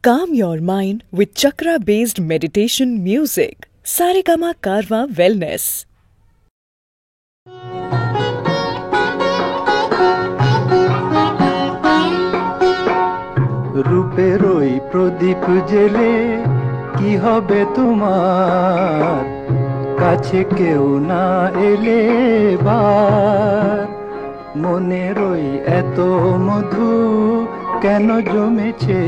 Calm your mind with chakra-based meditation music. Saregama Karwa Wellness. রূপের ওই প্রদীপ জেলে কি হবে তোমার, কাছে কেউ না এলে বার। মনের ওই এত মধু কেন জমেছে,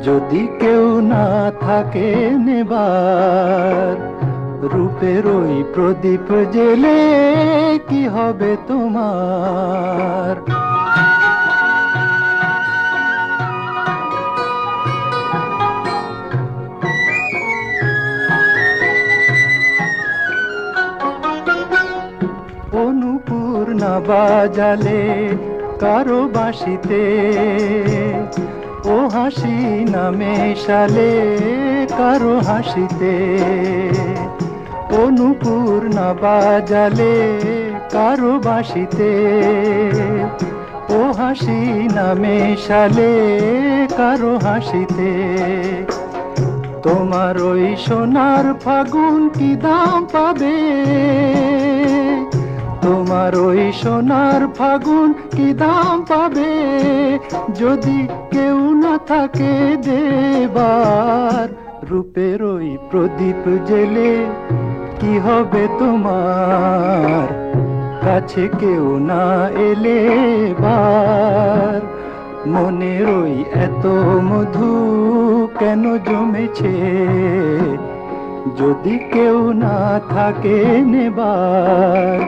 যদি কেউ না থাকে নেবার। রূপের ওই প্রদীপ জেলে কি হবে তোমার। অনুপুর না বাজালে কারো বাঁশিতে, ও হাসি না মেশালে কারো হাসিতে। অনুপুর না বাজালে কারো বাঁশিতে, ও হাসি না মেশালে কারো হাসিতে। তোমার ওই সোনার ফাগুন কি দাম পাবে, তোমার ওই সোনার ফাগুন কি দাম পাবে, যদি কেউ না থাকে দেবার। রূপের ওই প্রদীপ জেলে কি হবে তোমার, কাছে কেউ না এলে বার। মনের ওই এত মধু কেন জমেছে, যদি কেউ না থাকে নেবার।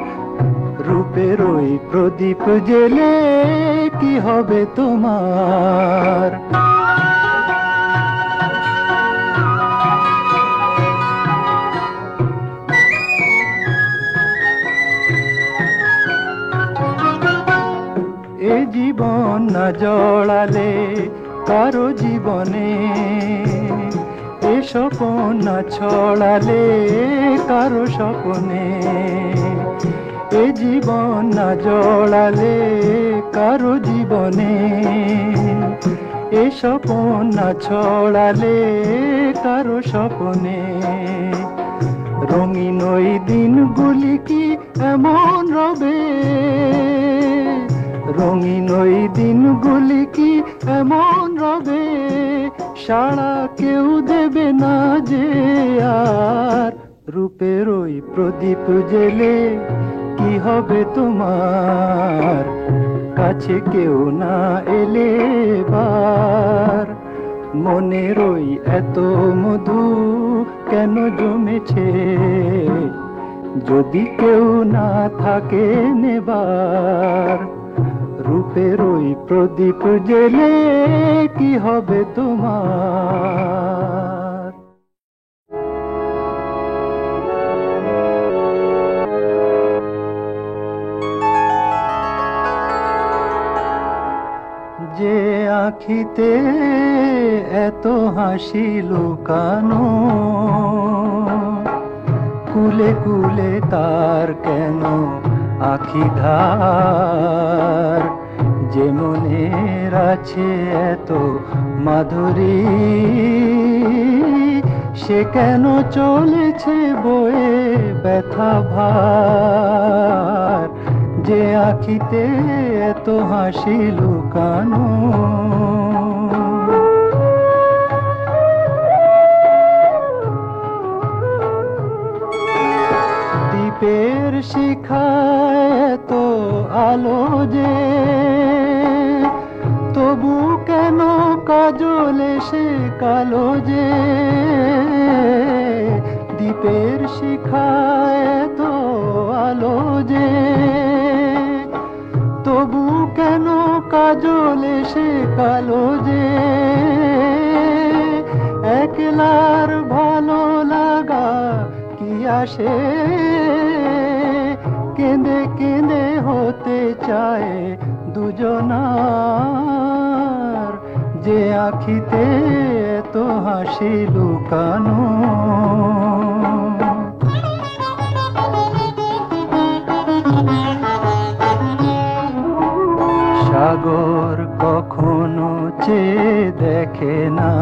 রূপের ওই প্রদীপ জেলে কি হবে তোমার। এ জীবন না জড়ালে কারো জীবনে, এ স্বপন না ছড়ালে কারো স্বপনে। এ জীবন না জড়ালে কারো জীবনে, এ স্বপন না ছড়ালে কারো স্বপনে। রঙিন ওই দিনগুলি কি এমন রবে, রঙিন ওই দিনগুলি কি এমন রবে, সাড়া কেউ দেবে না যে আর। রূপের ওই প্রদীপ জেলে কি হবে তোমার, কাছে কেউ না এলে বার। মনের ওই এত মধু কেন জমেছে, যদি কেউ না থাকে নেবার। রূপের ওই প্রদীপ জেলে কি হবে তোমার। যে আখিতে এত হাসি লুকানো, কুলে কুলে তার কেন আখি ধার। যে মনের আছে এত মাধুরী, সে কেন চলেছে বয়ে ব্যথা ভার। যে আখিতে এত হাসি লুকানো, দ্বীপের শিখায় এত আলো যে, তবু কেন কাজল এসে কালো যে। দ্বীপের শিখায় এত আলো যে, তবু কেন কাজল এসে কালো যে। একলার ভালো লাগা কি আসে, কেঁদে কেঁদে হতে চায় দুজনার। যে আখিতে এত হাসি লুকানো, সাগর কখনো চেয়ে দেখে না,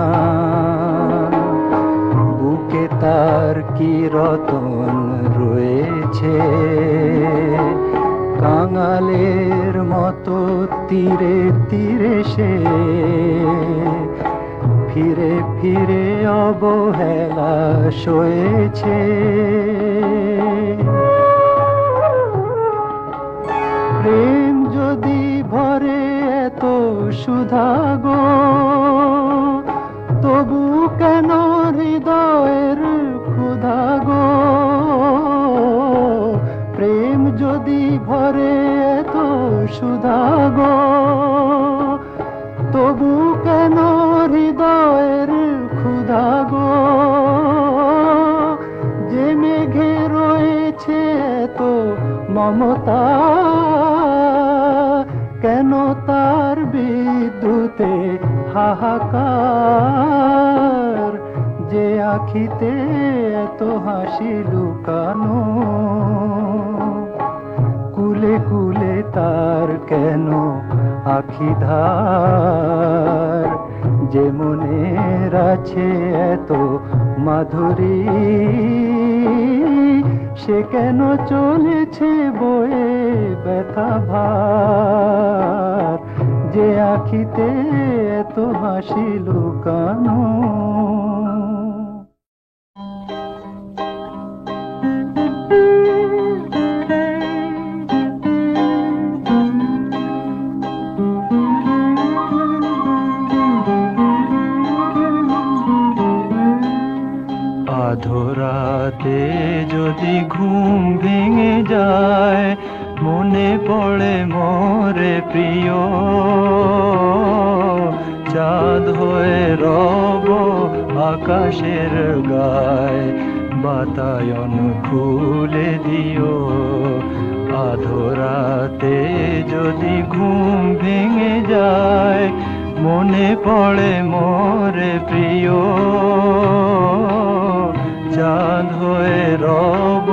বুকে তার কি রতন রয়েছে, কাঙালের মতো তীরে তীরে সে ফিরে ফিরে অবহেলা সয়েছে। প্রেম যদি ভরে এত সুধা গো, তবু কেন হৃদয়ের ক্ষুধা গো? প্রেম যদি ভরে এত সুধা গো, তবু কেন হৃদয়ের ক্ষুধা গো? যে মেঘে রয়েছে এত মমতা, কেন তার বিদ্যুতে হাহাকার? যে আখিতে এত হাসি লুকানো, কুলে কুলে তার কেন আখি ধার? যে মনের আছে এত মাধুরী, সে কেন চলেছে বয়ে ব্যথা ভার? যে আখিতে এত হাসি লুকানো। আধরাতে যদি ঘুম ভেঙে যায়, মনে পড়ে মোরে প্রিয়, চাঁদ হয়ে রব আকাশের গায়, বাতায়ন খুলে দিও। আধরাতে যদি ঘুম ভেঙে যায়, মনে পড়ে মোরে প্রিয়, চাঁদ হয়ে রব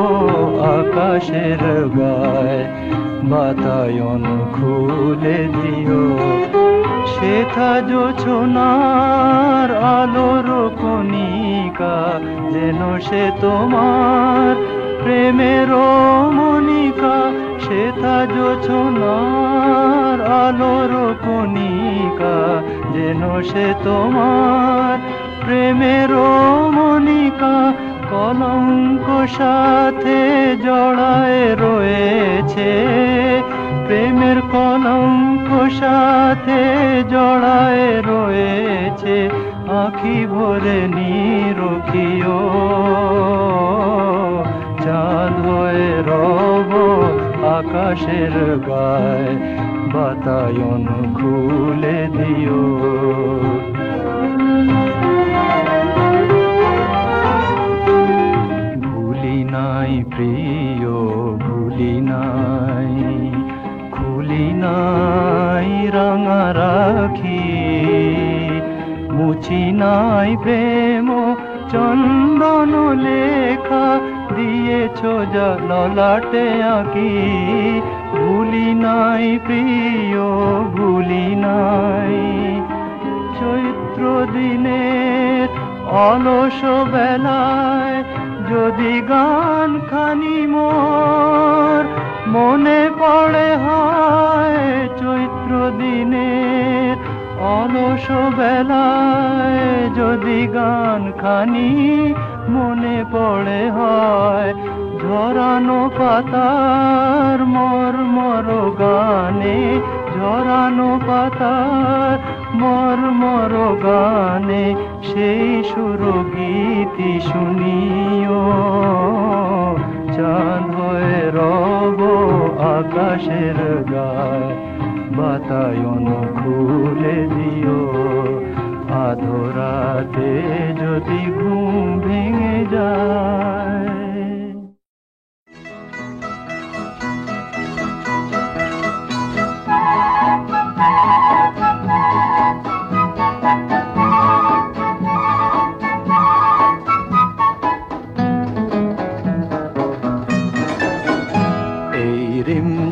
আকাশের গায়, বাতায়ন খুলে দিও। সেথা জোছনার আলোর কণিকা, যেন সে তোমার প্রেমের মনিকা। সেথা জোছনার আলোর কণিকা, যেন সে তোমার প্রেমের মনিকা। কলঙ্ক সাথে জড়ায় রয়েছে, প্রেমের কলঙ্ক সাথে জড়ায় রয়েছে। আঁখি ভরে নিরখিও, চাঁদ হয়ে রব আকাশের গায়, বাতায়ন খুলে দিও। ভুলি নাই প্রিয়, ভুলি নাই, খুলি নাই রাঙা রাখি, মুছি নাই প্রেম চন্দন লেখা, দিয়েছ যা ললাটে আঁকি। ভুলি নাই প্রিয়, ভুলি নাই, চৈত্র দিনের অলস বেলায় যদি গান খানি মোর মনে পড়ে হয়। চৈত্র দিনের অলস বেলায় যদি গান খানি মনে পড়ে হয়। ঝরানো পাতার মর্মর গানে, ঝরানো পাতার মর্মর গানে, সেই সুরগীতি শুনিও। চাঁদ হয়ে রব আকাশের গায়, বাতায়ন খুলে দিও। আধরাতে যদি ঘুম ভেঙে যায়।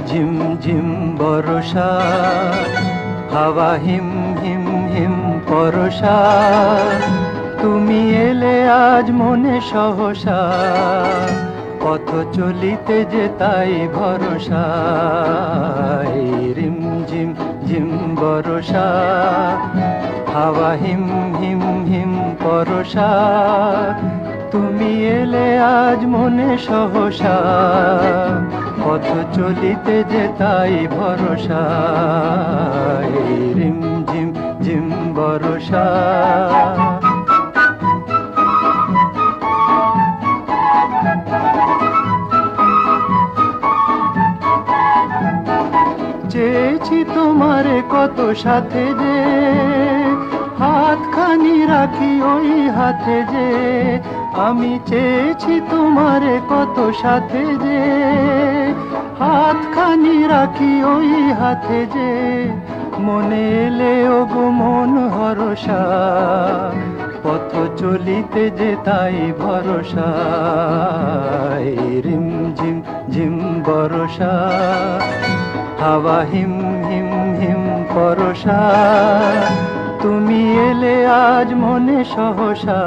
ঝিম ঝিম বর্ষা, হাওয়া হিম হিম হিম ভরসা তুমি এলে আজ মনে সহসা পথ চলিতে যে তাই ভরসা রিম ঝিম ঝিম বরষা হাওয়া হিম হিম হিম পরশা তুমি এলে আজ মনে সহসা পথ চলিতে যে তাই ভরসা রিম ঝিম ঝিম বরষা চেয়েছি তোমারে কত সাথে যে হাতখানি রাখি ওই হাতে যে আমি চেয়েছি তোমারে কত সাথে যে হাতখানি রাখি ওই হাতে যে মনে এলে ও গো মন হরসা পথ চলিতে যে তাই ভরসা রিম ঝিম ঝিম বরষা হাওয়া হিম হিম হিম পরশা তুমি এলে আজ মনে সহসা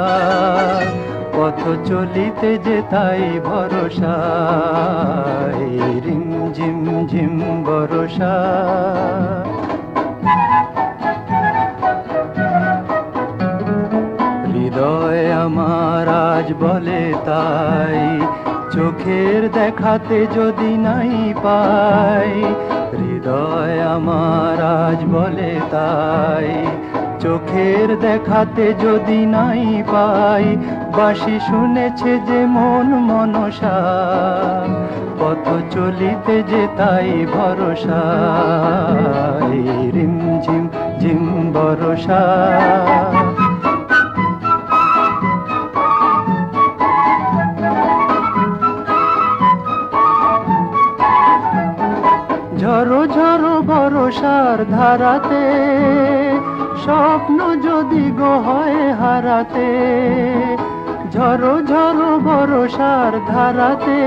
পথ চলিতে যে তাই ভরসা রিম ঝিম ঝিম বরষা হৃদয় আমার আজ বলে তাই চোখের দেখাতে যদি নাই পাই হৃদয় আমার আজ বলে তাই চোখের দেখাতে যদি নাই পাই বাঁশি শুনেছে যে মন মনসা পথ চলিতে যে তাই ভরসা রিম ঝিম ঝিম বরষা ঝরো ঝরো বরষার ধারাতে স্বপ্ন যদি গো হয় হারাতে ঝরো ঝরো বরষার ধারাতে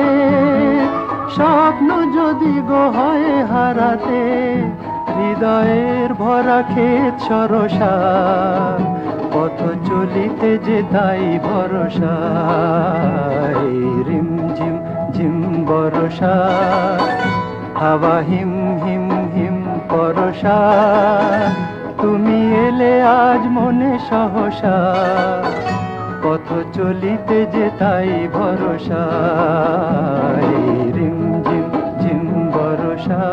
স্বপ্ন যদি গো হয় হারাতে হৃদয়ের ভরা ক্ষেত সরসা পথ চলিতে যে তাই ভরসা রিম ঝিম ঝিম বরষা হাওয়া হিম হিম হিম পরশা তুমি এলে আজ মনে সহসা পথ চলিতে যে তাই ভরসা রিম ঝিম ঝিম বরষা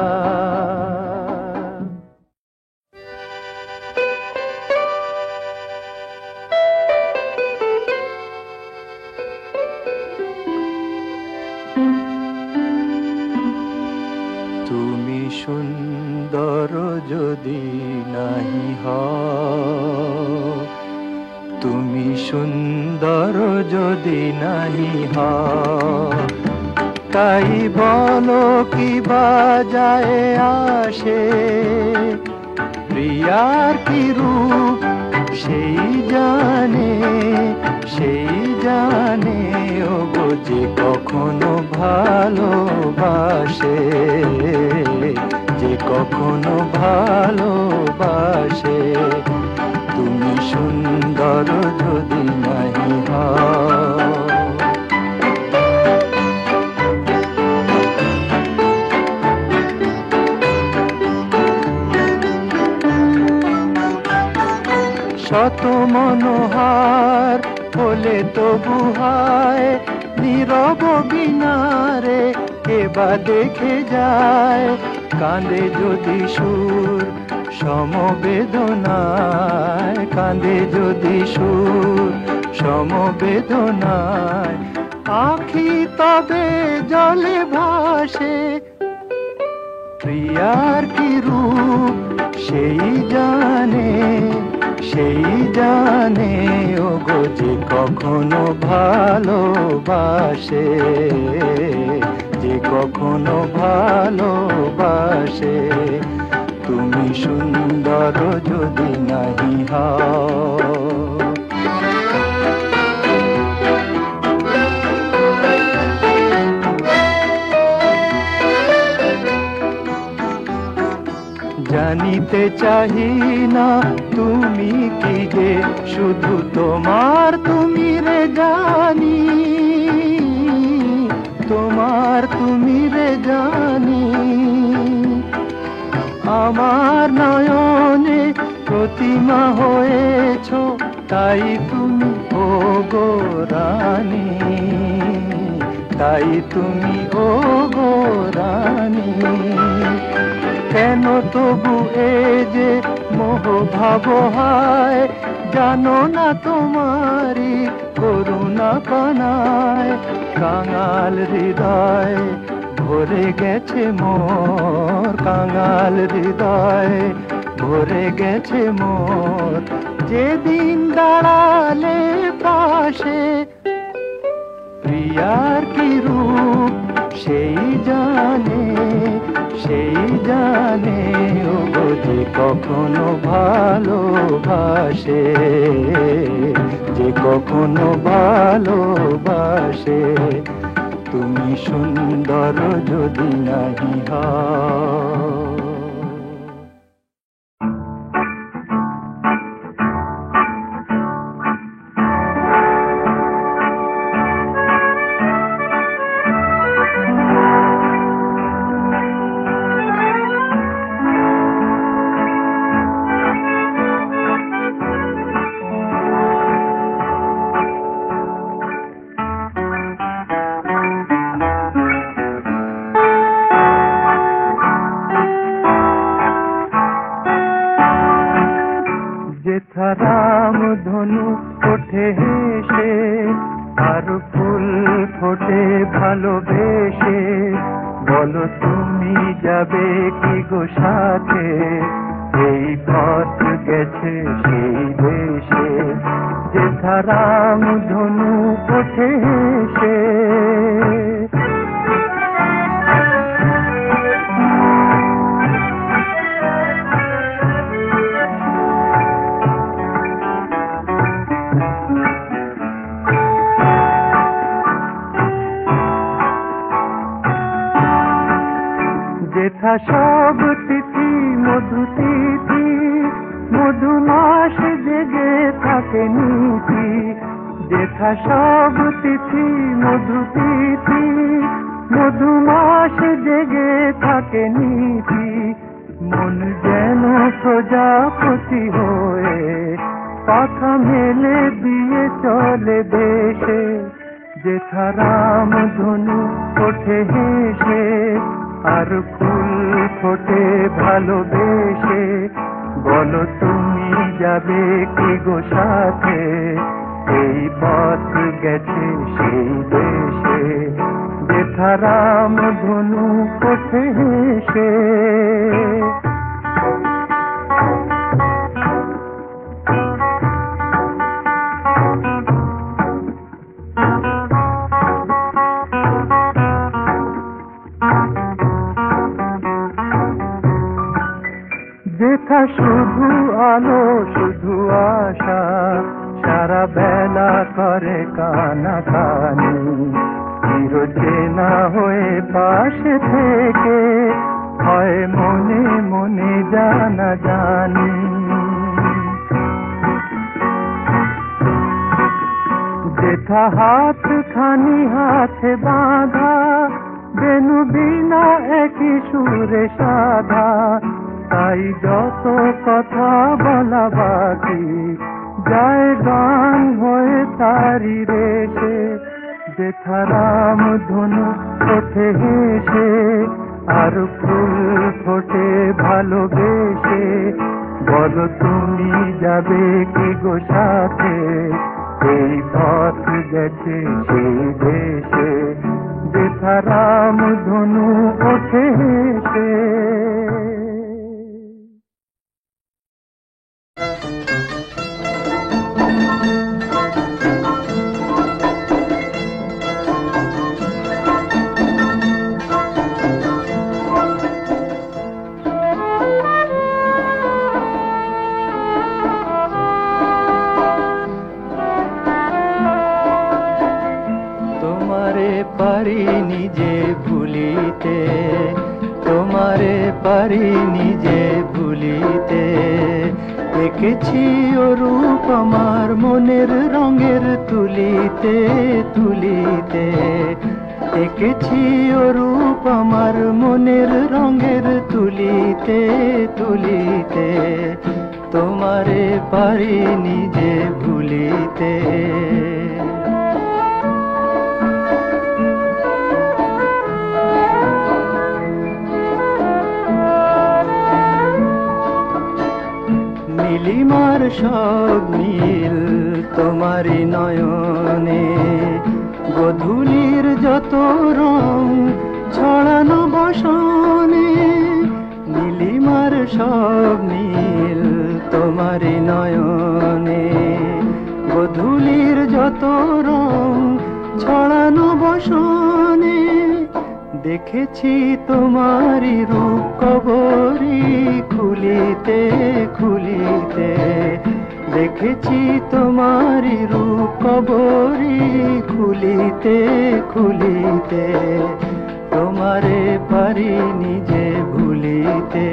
তুমি সুন্দর যদি নাহি হও তুমি সুন্দর যদি নাহি হও তাই বলো কি বাজায় আসে প্রিয়ার কি রূপ সেই জানে ও গো যে কখনো ভালোবাসে যে কখনো ভালোবাসে তুমি সুন্দর যদি নাহি হও শত মনোহার হলে তবু হায় নীরব বিনারে কেবা দেখে যায় কাঁদে যদি সুর সমবেদনায় কাঁদে যদি সুর সমবেদনায় আখি তবে জলে ভাসে প্রিয়ার কি রূপ সেই জানে ও গো যে কখনো ভালোবাসে যে কখনো ভালোবাসে তুমি সুন্দর যদি নাহি হও জানিতে চাহি না তুমি কি যে, শুধু তোমার তুমি রে জানি, তোমার তুমি রে জানি। আমার নয়নে প্রতিমা হয়েছ, তাই তুমি ও গো রানী, তাই তুমি ও গো রানী। কেন তবু এ যে মোহ ভাব হায়, জানো না তোমারি করুণা কানায়, কাঙাল হৃদয় ভরে গেছে মোর, কাঙাল হৃদয় ভরে গেছে মোর। যেদিন দাঁড়ালে পাশে প্রিয়ার কি রূপ সেই জানে, সেই জানে ও যে কখনো ভালোবাসে, যে কখনো ভালোবাসে। তুমি সুন্দর যদি নাহি হও। রাম ধনু ওঠে হেসে, আর ফুল ফোটে ভালোবেসে, বলো তুমি যাবে কি গো সাথে, এই পথ গেছে সেই দেশে। যেথা রাম ধনু ওঠে হেসে, যেথা সব তিথি মধু তিথি, মধু মাস জেগে থাকে নীতি। যেথা সব তিথি মধু তিথি, মধু মাস জেগে থাকে নীতি। মন যেন প্রজাপতি হয়ে পাখা মেলে দিয়ে চলে দেশে। যেথা রাম ধনু ওঠে হেসে, আর ফুল ফোটে ভালোবেসে, বলো তুমি যাবে কি গো সাথে, এই পথ গেছে সেই দেশে। যেথা রাম ধনু ওঠে হেসে। যেথা শুধু আলো শুধু আশা, সারা বেলা করে কানাকানি, চির চেনা হয়ে পাশে থেকে হয় মনে মনে জানা জানি। যেথা হাত খানি হাতে বাঁধা, বেনু বিনা একই সুরে সাধা, তাই যত কথা বলা বাকি যায় গান হয়ে তারি রেশে। যেথা রাম ধনু ওঠে হেসে, আর ফুল ফোটে ভালোবেসে, বলো তুমি যাবে কি গো সাথে, এই পথ গেছে সেই দেশে। যেথা রাম ধনু ওঠে হেসে। পারিনি যে ভুলিতে, তোমারে পারিনি যে ভুলিতে। দেখেছি ও রূপ আমার মনের রঙের তুলিতে তুলিতে, দেখেছি ও রূপ আমার মনের রঙের তুলিতে তুলিতে, তোমারে পারিনি যে ভুলিতে। নীলিমার সব নীল তোমারি নয়নে, গোধূলির যত রং ছড়ানো বসনে। নীলিমার সব নীল তোমারি নয়নে, গোধূলির যত রং ছড়ানো বসনে। দেখেছি তোমারি রূপ কবরী খুলিতে খুলিতে, দেখেছি তোমারি রূপ কবরী খুলিতে খুলিতে, তোমারে পারিনি যে ভুলিতে।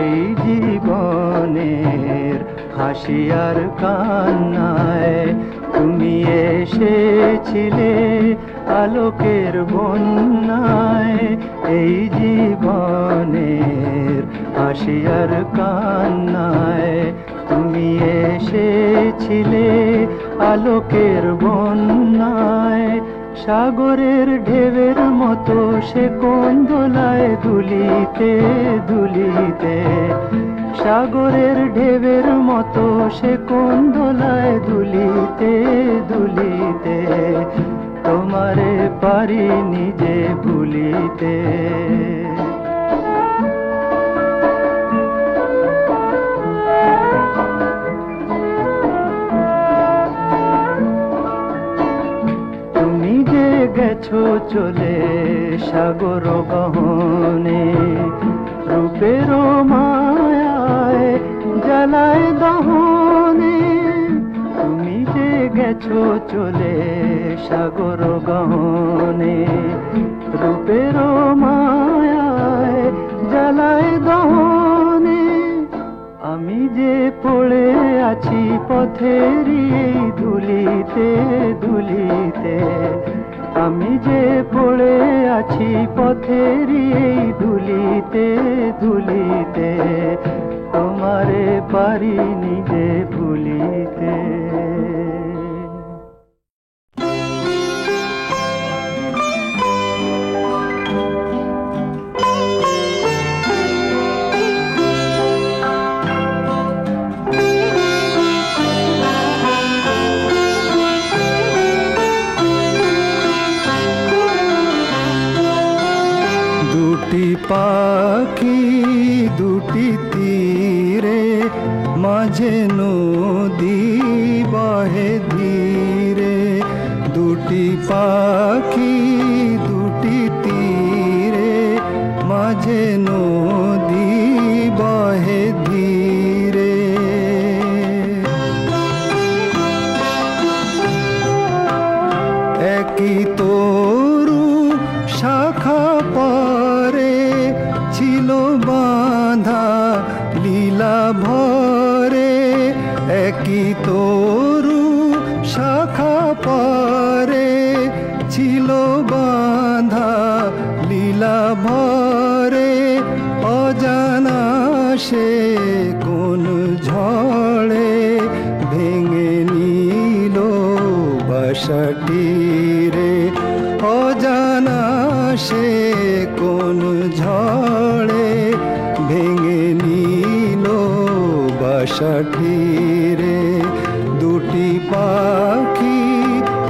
এই জীবনের হাসি আর কান্নায় তুমি এসেছিলে আলোকের বন্যায়। এই জীবনের হাসি আর কান্নায় তুমি এসেছিলে আলোকের বন্যায়। সাগরের ঢেউয়ের মতো সে কোন দোলায় দুলিতে দুলিতে, সাগরের ঢেউয়ের মতো সে কোন দোলায় দুলিতে দুলিতে, তোমারে পারিনি যে ভুলিতে। তুমি যে গেছো চলে সাগর গহনে, রূপের মায়ায় জ্বালায় দহনে। তুমি যে গেছো চলে সাগর গহনে, রূপের মায়ায় জ্বালায় দহনে। আমি যে পড়ে আছি পথেরই ধুলিতে ধুলিতে, আমি যে পড়ে আছি পথেরই ধুলিতে ধুলিতে, তোমারে পারিনি যে ভুলিতে। দুটি পাখি দুটি তীরে, মাঝে নদী বহে ধীরে। দুটি পাখি দুটি তীরে, মাঝে নদী বহে ধীরে। একই তরু শাখা পরে ছিল বাঁধা লীলা ভরে। একই তরু শাখা পরে ছিল বাঁধা লীলা ভরে। অজানা সে কোন ঝড়ে ভেঙে নিল বাসাটি রে। অজানা সে কোন ঝড়ে ভেঙে নিল বাসাটি রে। দুটি পাখি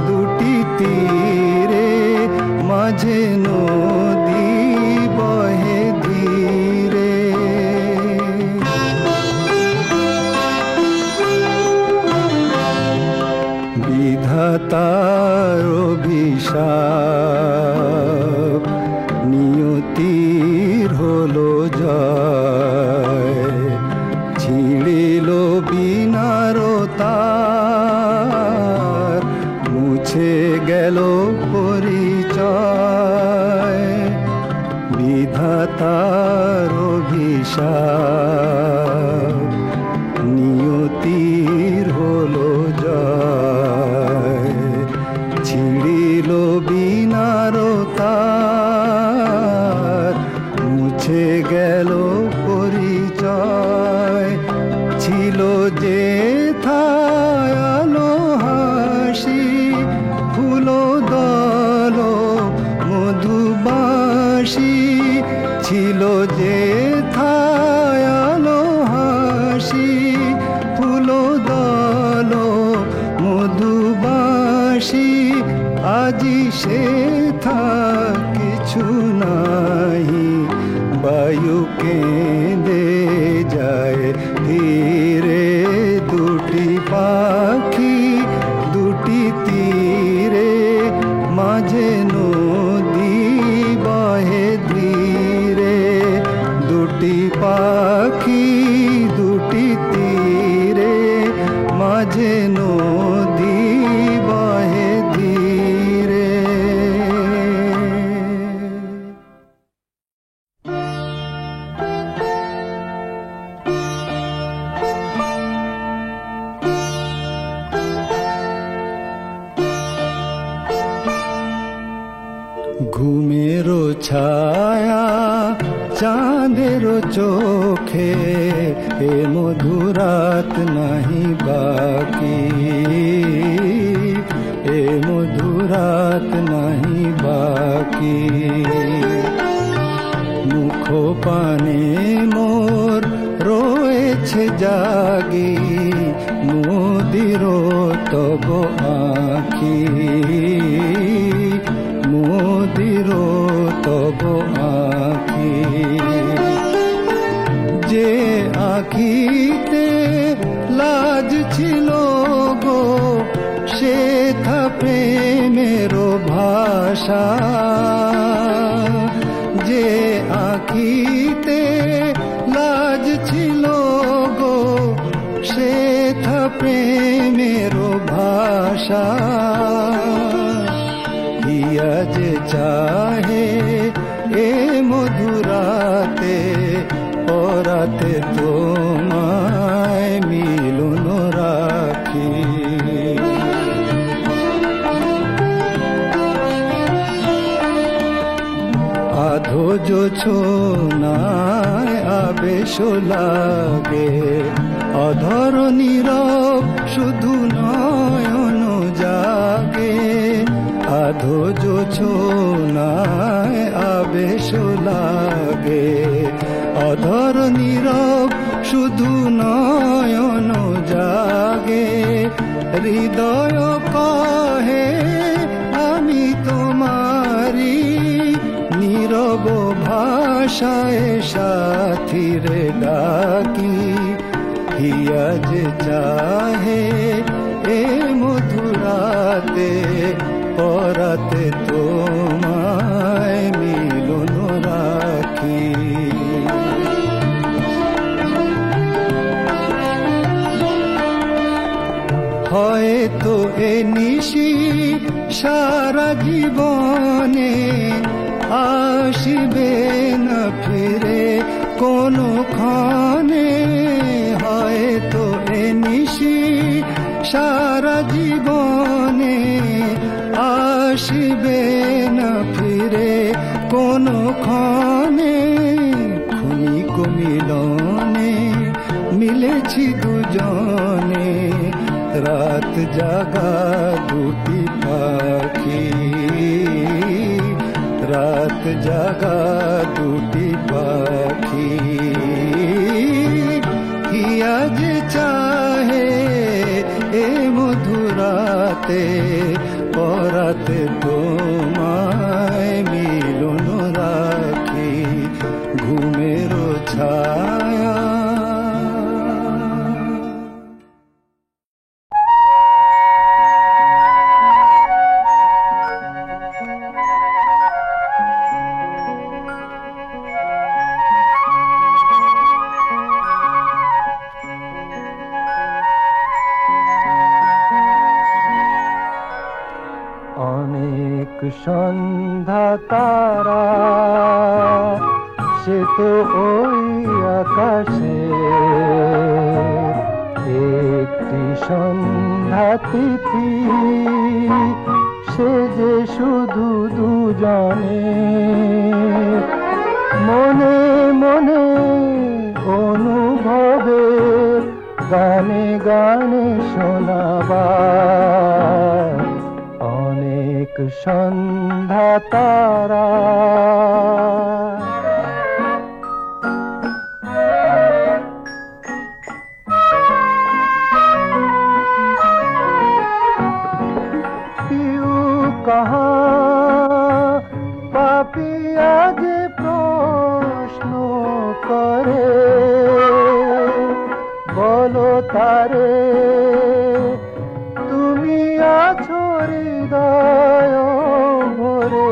দুটি তীরে, মাঝে নদী বহে ধীরে। বিধাতার অভিশাপ নিয়তির হলো জয়। ছিঁড়িল বিনার তার, মুছে গেল পরিচয়। অভিশাপ, নিয়তির হলো জয়। ছিড়িল বিনার তার, মুছে গেল পরিচয়। ছিল যে থায় আলো হাসি, ফুল দল মধুবাসী। ছিল যে থায় আলো হাসি, ফুল দল মধুবাসী। আজি সে থা কিছু নাহি, বায়ু কেঁদে যায় ধীরে। দুটি পাখি দুটি তীরে, মাঝে নদী বহে ধীরে। দুটি পাখি দুটি তীরে, মাঝে নদী বহে ধীরে। ঘুমেরও ছায়া চাঁদেরও চোখে, এ মধুরাত নাহি বাকি, এ মধুরাত নাহি বাকি। মুখ পানে মোর রয়েছে জাগি, মোদির তব আঁখি, মোদির তব আঁখি। যে আঁখিতে লাজ ছিল গো, সে থা প্রেমের ভাষা। যে আঁখিতে লাজ ছিল গো, সে থা প্রেমের ভাষা। হিয়া যে চাহে এ মধুরাতে, পরাতে তোমায় মিলন রাখি। আধো জোছনায় আবেশ লাগে, অধর নীরব শুধু নয়ন জাগে। আধো জোছনায় আবেশ লাগে, অধর নীরব শুধু নয়ন জাগে। হৃদয় কহে আমি তোমারি, নীরব ভাষায় সাথীরে ডাকি। হিয়া যে চাহে এ মধুরাতে, পরাতে তোমায় মিলন রাখি। হয়তো এ নিশি সারা জীবনে আসিবে না ফিরে কোনো ক্ষণে। হয়তো এ নিশি সারা জীবনে আসিবে না ফিরে কোনো ক্ষণে। ক্ষণিক মিলনে মিলেছি দুজনে, রাত জাগা দুটি পাখি, রাত জাগা দুটি পাখি। হিয়া যে চাহে এ মধুরাতে, পরাতে তোমায় মিলন রাখি। ঘুমেরও ছায়া সন্ধ্যা তারা সে তো ওই আকাশে একটি সন্ধ্যা তিথি, সে যে শুধু দুজনে মনে মনে অনুভবে গানে গানে শোনাবার অনেক সন্ধ্যা তারা। कहाँ पापिया जे प्रश्न करे बोलो तारे তুমি আছো হৃদয় ভরে,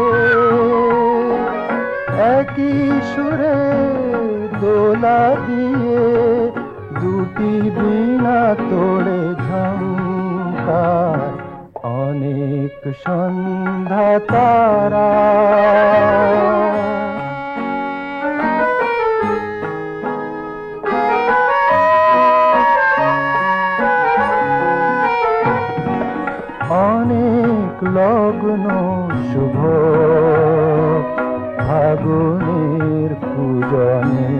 একই সুরে দোলা দিয়ে দুটি বীণা তোড়ে ঝংকার অনেক সন্ধ্যা তারা। অনেক লগ্ন শুভ ফাগুনের পূজনে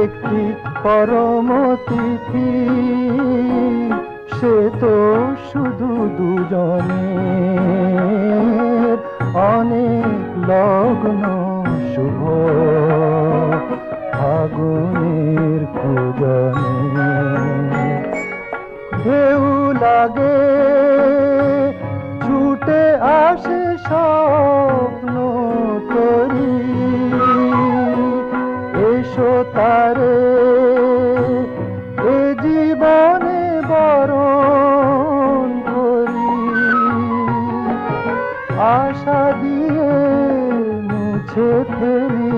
একটি পরম তিথি, সে তো শুধু দুজনে। অনেক লগ্ন শুভ ফাগুনের পূজনে ঢেউ লাগে ছুটে আসে স্বপ্ন তরি, এসো তারে এ জীবনে বরণ করি। আশা দিয়ে মুছে ফেলি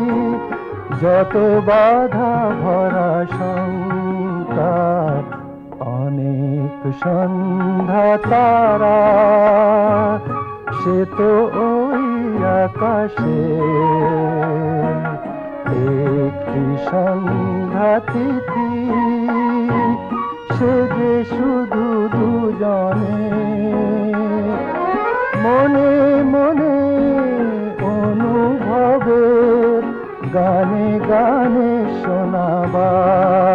যত বাধা ভরা সংসার অনেক সন্ধ্যা তারা, সে তো ওই আকাশে একটি সন্ধ্যা তিথি, সে যে শুধু দুজনে মনে মনে অনুভবে গানে গানে শোনাবার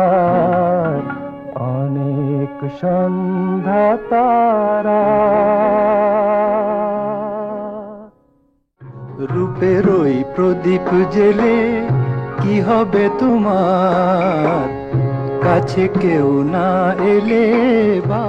অনেক সন্ধ্যা তারা। রূপের ওই প্রদীপ জেলে কি হবে তোমার, কাছে কেউ না এলে বা